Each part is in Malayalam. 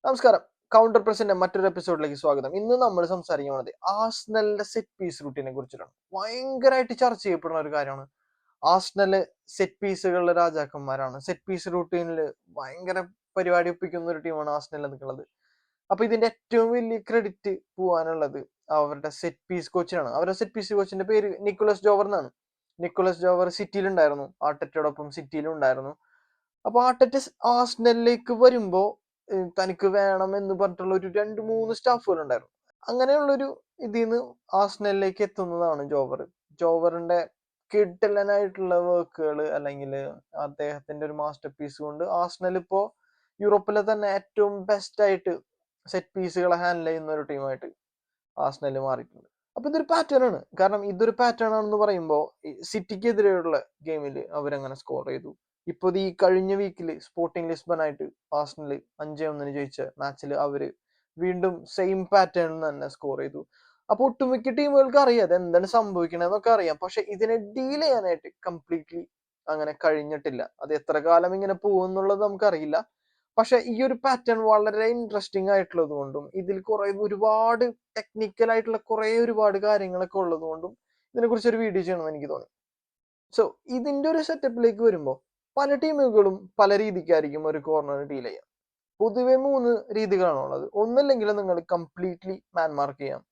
നമസ്കാരം. കൗണ്ടർ പ്രസിന്റെ മറ്റൊരു എപ്പിസോഡിലേക്ക് സ്വാഗതം. ഇന്ന് നമ്മൾ സംസാരിക്കാൻ പോകുന്നത് ആഴ്സണലിന്റെ സെറ്റ് പീസ് റൂട്ടീനെ കുറിച്ചിട്ടാണ്. ഭയങ്കരമായിട്ട് ചർച്ച ചെയ്യപ്പെടുന്ന ഒരു കാര്യമാണ്. ആഴ്സണല് സെറ്റ് പീസുകളുടെ രാജാക്കന്മാരാണ്. സെറ്റ് പീസ് റൂട്ടീനിൽ ഭയങ്കര പരിപാടി ഒപ്പിക്കുന്ന ഒരു ടീമാണ് ആഴ്സണൽ എന്നുള്ളത്. അപ്പൊ ഇതിന്റെ ഏറ്റവും വലിയ ക്രെഡിറ്റ് പോവാനുള്ളത് അവരുടെ സെറ്റ് പീസ് കോച്ചിനാണ്. അവരുടെ സെറ്റ് പീസ് കോച്ചിന്റെ പേര് നിക്കോളസ് ജോവർ എന്നാണ്. നിക്കോളസ് ജോവർ സിറ്റിയിലുണ്ടായിരുന്നു, ആർട്ടറ്റയോടൊപ്പം സിറ്റിയിലും ഉണ്ടായിരുന്നു. അപ്പൊ ആർട്ടറ്റ ആഴ്സണലിലേക്ക് വരുമ്പോ തനിക്ക് വേണം എന്ന് പറഞ്ഞിട്ടുള്ള ഒരു 2-3 സ്റ്റാഫുകൾ ഉണ്ടായിരുന്നു. അങ്ങനെയുള്ളൊരു ഇതിന്ന് ആഴ്സണലിലേക്ക് എത്തുന്നതാണ് ജോവർ. ജോവറിന്റെ കിടിലനായിട്ടുള്ള വർക്കുകൾ അല്ലെങ്കിൽ അദ്ദേഹത്തിന്റെ ഒരു മാസ്റ്റർ പീസ് കൊണ്ട് ആഴ്സണൽ ഇപ്പോ യൂറോപ്പിലെ തന്നെ ഏറ്റവും ബെസ്റ്റ് ആയിട്ട് സെറ്റ് പീസുകളെ ഹാൻഡിൽ ചെയ്യുന്ന ഒരു ടീമായിട്ട് ആഴ്സണൽ മാറിയിട്ടുണ്ട്. അപ്പൊ ഇതൊരു പാറ്റേൺ ആണ്. കാരണം ഇതൊരു പാറ്റേൺ ആണെന്ന് പറയുമ്പോൾ സിറ്റിക്കെതിരെയുള്ള ഗെയിമിൽ അവരങ്ങനെ സ്കോർ ചെയ്തു. ഇപ്പൊ ഈ കഴിഞ്ഞ വീക്കിൽ സ്പോർട്ടിംഗ് ലിസ്ബൺ ആയിട്ട് ആഴ്സണൽ 5-1 ജയിച്ച മാച്ചിൽ അവര് വീണ്ടും സെയിം പാറ്റേണിൽ തന്നെ സ്കോർ ചെയ്തു. അപ്പൊ ഒട്ടുമിക്ക ടീമുകൾക്ക് അറിയാം അത് എന്താണ് സംഭവിക്കണതെന്നൊക്കെ അറിയാം. പക്ഷെ ഇതിനെ ഡീൽ ചെയ്യാനായിട്ട് കംപ്ലീറ്റ്ലി അങ്ങനെ കഴിഞ്ഞിട്ടില്ല. അത് എത്ര കാലം ഇങ്ങനെ പോകും എന്നുള്ളത് നമുക്കറിയില്ല. പക്ഷെ ഈ ഒരു പാറ്റേൺ വളരെ ഇൻട്രസ്റ്റിംഗ് ആയിട്ടുള്ളത് കൊണ്ടും ഇതിൽ ഒരുപാട് ടെക്നിക്കൽ ആയിട്ടുള്ള ഒരുപാട് കാര്യങ്ങളൊക്കെ ഉള്ളത് കൊണ്ടും ഇതിനെക്കുറിച്ച് ഒരു വീഡിയോ ചെയ്യണമെന്ന് എനിക്ക് തോന്നി. സോ ഇതിന്റെ ഒരു സെറ്റപ്പിലേക്ക് വരുമ്പോൾ പല ടീമുകളും പല രീതിക്കായിരിക്കും ഒരു കോർണർ ഡീൽ ചെയ്യാം. പൊതുവെ 3 രീതികളാണ് ഉള്ളത്. ഒന്നില്ലെങ്കിൽ നിങ്ങൾ കംപ്ലീറ്റ്ലി മാൻ മാർക്ക് ചെയ്യാം,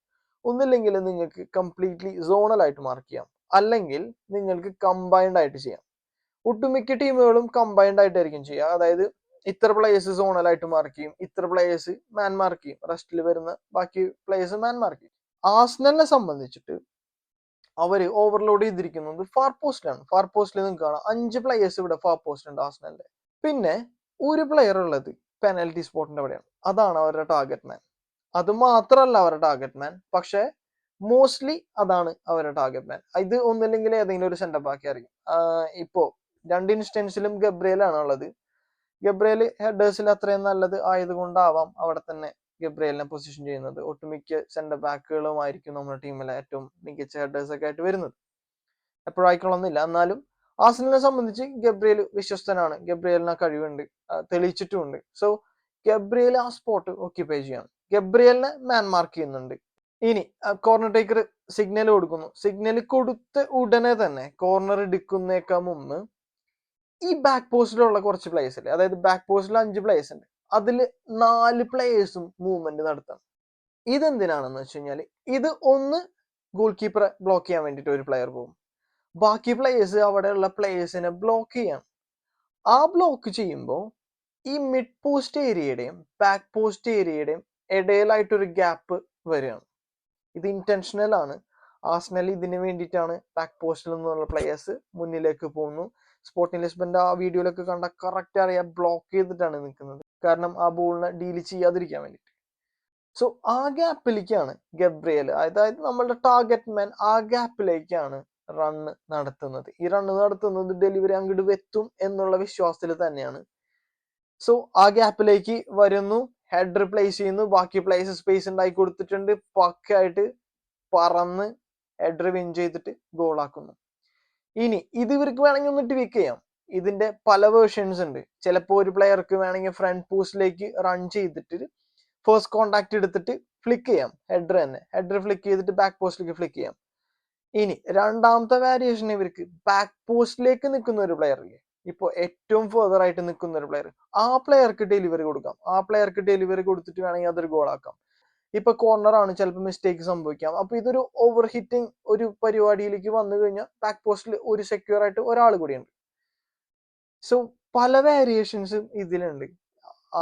ഒന്നില്ലെങ്കിൽ നിങ്ങൾക്ക് കംപ്ലീറ്റ്ലി സോണൽ ആയിട്ട് മാർക്ക് ചെയ്യാം, അല്ലെങ്കിൽ നിങ്ങൾക്ക് കമ്പൈൻഡ് ആയിട്ട് ചെയ്യാം. ഒട്ടുമിക്ക ടീമുകളും കമ്പൈൻഡ് ആയിട്ടായിരിക്കും ചെയ്യുക. അതായത് ഇത്ര പ്ലേയേഴ്സ് സോണലായിട്ട് മാർക്ക് ചെയ്യും, ഇത്ര പ്ലേയേഴ്സ് മാൻ മാർക്ക് ചെയ്യും, റെസ്റ്റിൽ വരുന്ന ബാക്കി പ്ലേയേഴ്സ് മാൻ മാർക്ക് ചെയ്യും. ആഴ്സണലിനെ സംബന്ധിച്ചിട്ട് അവര് ഓവർലോഡ് ചെയ്തിരിക്കുന്നത് ഫാർ പോസ്റ്റിലാണ്. ഫാർ പോസ്റ്റിൽ നിങ്ങൾക്ക് കാണാം 5 പ്ലേയേഴ്സ് ഇവിടെ ഫാർ പോസ്റ്റ് ഉണ്ട് ആഴ്സണലിന്റെ. പിന്നെ ഒരു പ്ലെയർ ഉള്ളത് പെനൽറ്റി സ്പോട്ടിന്റെ അവിടെയാണ്. അതാണ് അവരുടെ ടാർഗറ്റ് മാൻ. അത് മാത്രമല്ല അവരുടെ ടാർഗറ്റ് മാൻ, പക്ഷെ മോസ്റ്റ്ലി അതാണ് അവരുടെ ടാർഗറ്റ് മാൻ. ഇത് ഒന്നില്ലെങ്കിൽ ഏതെങ്കിലും ഒരു സെന്റർ ബാക്ക് ആയിരിക്കും. ഇപ്പോ 2 ഇൻസ്റ്റൻസിലും ഗബ്രിയേൽ ആണ് ഉള്ളത്. ഗബ്രിയേൽ ഹെഡേഴ്സിൽ അത്രയും നല്ലത് ആയതുകൊണ്ടാവാം അവിടെ തന്നെ ഗബ്രിയേലിനെ പൊസിഷൻ ചെയ്യുന്നത്. ഒട്ടുമിക്ക സെന്റർ ബാക്കുകളുമായിരിക്കും നമ്മുടെ ടീമിലെ ഏറ്റവും മികച്ച ഹെഡേഴ്സ് ഒക്കെ ആയിട്ട് വരുന്നത്. എപ്പോഴായിക്കൊള്ളുന്നില്ല. എന്നാലും ആഴ്സണലിനെ സംബന്ധിച്ച് ഗബ്രിയേൽ വിശ്വസ്തനാണ്. ഗബ്രിയേലിന് കഴിവുണ്ട്, തെളിയിച്ചിട്ടുമുണ്ട്. സോ ഗബ്രിയേൽ ആ സ്പോട്ട് ഓക്യുപ്പൈ ചെയ്യാണ്. ഗബ്രിയേലിനെ മാൻ മാർക്ക് ചെയ്യുന്നുണ്ട്. ഇനി കോർണർ ടേക്കർ സിഗ്നൽ കൊടുക്കുന്നു. സിഗ്നൽ കൊടുത്ത ഉടനെ തന്നെ കോർണർ എടുക്കുന്നേക്കാൾ മുമ്പ് ഈ ബാക്ക് പോസ്റ്റിലുള്ള കുറച്ച് പ്ലേയേഴ്സ് അല്ലേ, അതായത് ബാക്ക് പോസ്റ്റിൽ 5 പ്ലേയേഴ്സ് ഉണ്ട്, അതിൽ 4 പ്ലേയേഴ്സും മൂവ്മെന്റ് നടത്തണം. ഇതെന്തിനാണെന്ന് വെച്ച് കഴിഞ്ഞാൽ ഇത് ഒന്ന് ഗോൾ കീപ്പറെ ബ്ലോക്ക് ചെയ്യാൻ വേണ്ടിയിട്ട് ഒരു പ്ലെയർ പോകും, ബാക്കി പ്ലേയേഴ്സ് അവിടെയുള്ള പ്ലേയേഴ്സിനെ ബ്ലോക്ക് ചെയ്യണം. ആ ബ്ലോക്ക് ചെയ്യുമ്പോൾ ഈ മിഡ് പോസ്റ്റ് ഏരിയയുടെയും ബാക്ക് പോസ്റ്റ് ഏരിയയുടെയും ഇടയിലായിട്ടൊരു ഗ്യാപ്പ് വരികയാണ്. ഇത് ഇന്റൻഷനൽ ആണ്. ആഴ്സണൽ ഇതിന് വേണ്ടിയിട്ടാണ് ബാക്ക് പോസ്റ്റിൽ നിന്നുള്ള പ്ലേയേഴ്സ് മുന്നിലേക്ക് പോകുന്നു. സ്പോർട്ടിംഗ് ലിസ്ബന്റെ ആ വീഡിയോയിലൊക്കെ കണ്ട കറക്റ്റ് അറിയാം, ബ്ലോക്ക് ചെയ്തിട്ടാണ് നിൽക്കുന്നത്. കാരണം ആ ബോളിനെ ഡീൽ ചെയ്യാതിരിക്കാൻ വേണ്ടിയിട്ട്. സോ ആ ഗ്യാപ്പിലേക്കാണ് ഗബ്രിയേൽ, അതായത് നമ്മളുടെ ടാർഗറ്റ് മാൻ, ആ ഗ്യാപ്പിലേക്കാണ് റണ്ണ് നടത്തുന്നത്. ഈ റണ്ണ് നടത്തുന്നത് ഡെലിവറി അങ്ങോട്ട് എത്തും എന്നുള്ള വിശ്വാസത്തിൽ തന്നെയാണ്. സോ ആ ഗ്യാപ്പിലേക്ക് വരുന്നു, ഹെഡ് റിപ്ലേസ് ചെയ്യുന്നു, ബാക്കി പ്ലേസ് സ്പേസ് ഉണ്ടാക്കി കൊടുത്തിട്ടുണ്ട്, പക്കായിട്ട് പറന്ന് ഹെഡർ വിൻ ചെയ്തിട്ട് ഗോളാക്കുന്നു. ഇനി ഇത് ഇവർക്ക് വേണമെങ്കിൽ ഒന്ന് ട്വിക്ക് ചെയ്യാം. ഇതിന്റെ പല വേർഷൻസ് ഉണ്ട്. ചിലപ്പോൾ ഒരു പ്ലെയർക്ക് വേണമെങ്കിൽ ഫ്രണ്ട് പോസ്റ്റിലേക്ക് റൺ ചെയ്തിട്ട് ഫസ്റ്റ് കോണ്ടാക്ട് എടുത്തിട്ട് ഫ്ലിക്ക് ചെയ്യാം, ഹെഡർ തന്നെ. ഹെഡർ ഫ്ലിക്ക് ചെയ്തിട്ട് ബാക്ക് പോസ്റ്റിലേക്ക് ഫ്ലിക്ക് ചെയ്യാം. ഇനി രണ്ടാമത്തെ വാരിയേഷൻ ഇവർക്ക് ബാക്ക് പോസ്റ്റിലേക്ക് നിൽക്കുന്ന ഒരു പ്ലെയർ ഇല്ലേ, ഇപ്പൊ ഏറ്റവും ഫെർദർ ആയിട്ട് നിൽക്കുന്ന ഒരു പ്ലെയർ, ആ പ്ലെയർക്ക് ഡെലിവറി കൊടുക്കാം. ആ പ്ലെയർക്ക് ഡെലിവറി കൊടുത്തിട്ട് വേണമെങ്കിൽ അതൊരു ഗോളാക്കാം. ഇപ്പൊ കോർണർ ആണ്, ചിലപ്പോൾ മിസ്റ്റേക്ക് സംഭവിക്കാം. അപ്പൊ ഇതൊരു ഓവർ ഹിറ്റിംഗ് ഒരു പരിപാടിയിലേക്ക് വന്നു കഴിഞ്ഞാൽ ബാക്ക് പോസ്റ്റിൽ ഒരു സെക്യൂർ ആയിട്ട് ഒരാൾ കൂടിയുണ്ട്. സോ പല വേരിയേഷൻസും ഇതിലുണ്ട്.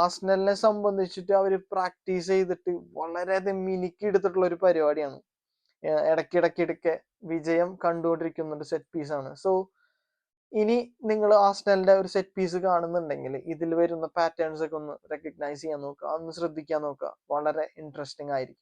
ആഴ്സണലിനെ സംബന്ധിച്ചിട്ട് അവർ പ്രാക്ടീസ് ചെയ്തിട്ട് വളരെയധികം മിനുക്കി എടുത്തിട്ടുള്ള ഒരു പരിപാടിയാണ്. ഇടയ്ക്കിടയ്ക്ക് വിജയം കണ്ടുകൊണ്ടിരിക്കുന്ന സെറ്റ് പീസാണ്. സോ ഇനി നിങ്ങൾ ആഴ്സണലിന്റെ ഒരു സെറ്റ് പീസ് കാണുന്നുണ്ടെങ്കിൽ ഇതിൽ വരുന്ന പാറ്റേൺസ് ഒക്കെ ഒന്ന് റെക്കഗ്നൈസ് ചെയ്യാൻ നോക്കുക, ഒന്ന് ശ്രദ്ധിക്കാൻ നോക്കുക. വളരെ ഇൻട്രസ്റ്റിംഗ് ആയിരിക്കും.